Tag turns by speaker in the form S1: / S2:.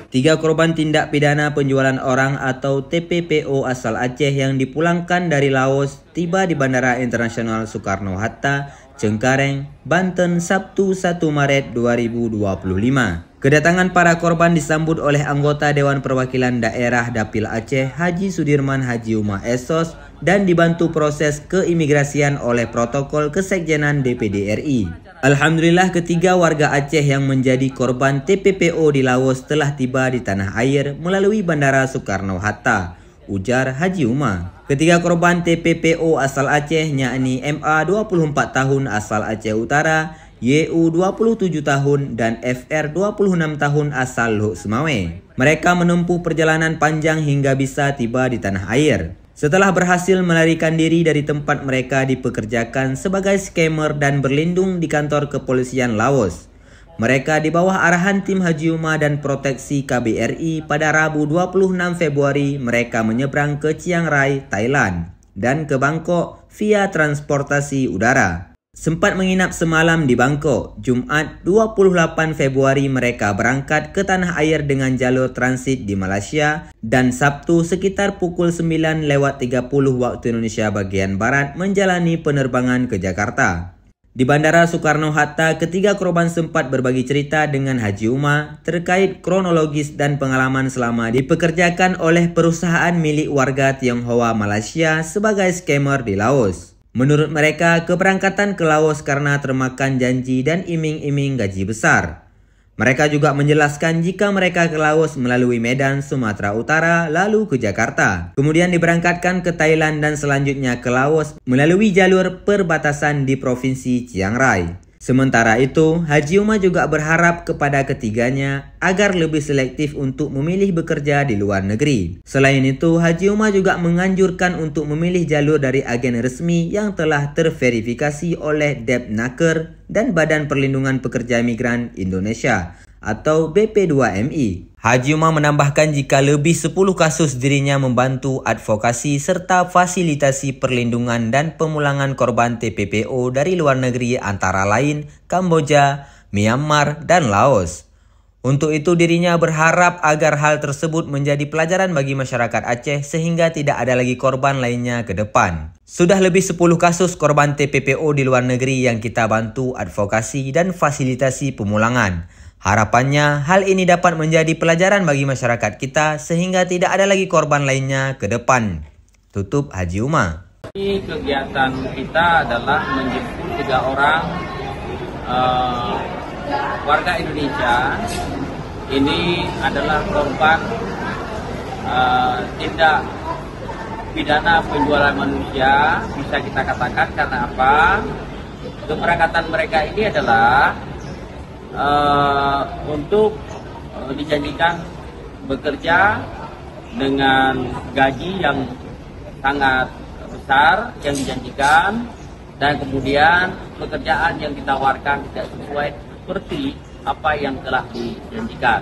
S1: 3 korban tindak pidana penjualan orang atau TPPO asal Aceh yang dipulangkan dari Laos tiba di Bandara Internasional Soekarno-Hatta, Cengkareng, Banten, Sabtu 1 Maret 2025. Kedatangan para korban disambut oleh anggota Dewan Perwakilan Daerah Dapil Aceh, Haji Sudirman Haji Umar Esos, dan dibantu proses keimigrasian oleh protokol Kesekjenan DPD RI. Alhamdulillah ketiga warga Aceh yang menjadi korban TPPO di Laos telah tiba di tanah air melalui Bandara Soekarno-Hatta, ujar Haji Umar. Ketiga korban TPPO asal Aceh yakni MA 24 tahun asal Aceh Utara, YU 27 tahun, dan FR 26 tahun asal Lok Semawe. Mereka menempuh perjalanan panjang hingga bisa tiba di tanah air. Setelah berhasil melarikan diri dari tempat mereka dipekerjakan sebagai scammer dan berlindung di kantor kepolisian Laos, mereka di bawah arahan tim Haji Umar dan proteksi KBRI pada Rabu 26 Februari mereka menyeberang ke Chiang Rai, Thailand, dan ke Bangkok via transportasi udara. Sempat menginap semalam di Bangkok. Jumat 28 Februari mereka berangkat ke tanah air dengan jalur transit di Malaysia, dan Sabtu sekitar pukul 9.30 waktu Indonesia bagian Barat menjalani penerbangan ke Jakarta. Di Bandara Soekarno-Hatta, ketiga korban sempat berbagi cerita dengan Haji Umar terkait kronologis dan pengalaman selama dipekerjakan oleh perusahaan milik warga Tionghoa Malaysia sebagai scammer di Laos. Menurut mereka, keberangkatan ke Laos karena termakan janji dan iming-iming gaji besar. Mereka juga menjelaskan jika mereka ke Laos melalui Medan, Sumatera Utara, lalu ke Jakarta. Kemudian diberangkatkan ke Thailand dan selanjutnya ke Laos melalui jalur perbatasan di Provinsi Chiang Rai. Sementara itu, Haji Umar juga berharap kepada ketiganya agar lebih selektif untuk memilih bekerja di luar negeri. Selain itu, Haji Umar juga menganjurkan untuk memilih jalur dari agen resmi yang telah terverifikasi oleh Depnaker dan Badan Perlindungan Pekerja Migran Indonesia atau BP2MI. Haji Umar menambahkan jika lebih 10 kasus dirinya membantu advokasi serta fasilitasi perlindungan dan pemulangan korban TPPO dari luar negeri antara lain Kamboja, Myanmar, dan Laos. Untuk itu dirinya berharap agar hal tersebut menjadi pelajaran bagi masyarakat Aceh sehingga tidak ada lagi korban lainnya ke depan. Sudah lebih 10 kasus korban TPPO di luar negeri yang kita bantu advokasi dan fasilitasi pemulangan. Harapannya hal ini dapat menjadi pelajaran bagi masyarakat kita sehingga tidak ada lagi korban lainnya ke depan. Tutup Haji Umar.
S2: Ini kegiatan kita adalah menjemput 3 orang warga Indonesia. Ini adalah korban tindak pidana penjualan manusia, bisa kita katakan karena apa? Keberangkatan mereka ini adalah untuk dijanjikan bekerja dengan gaji yang sangat besar yang dijanjikan, dan kemudian pekerjaan yang ditawarkan tidak sesuai seperti apa yang telah dijanjikan.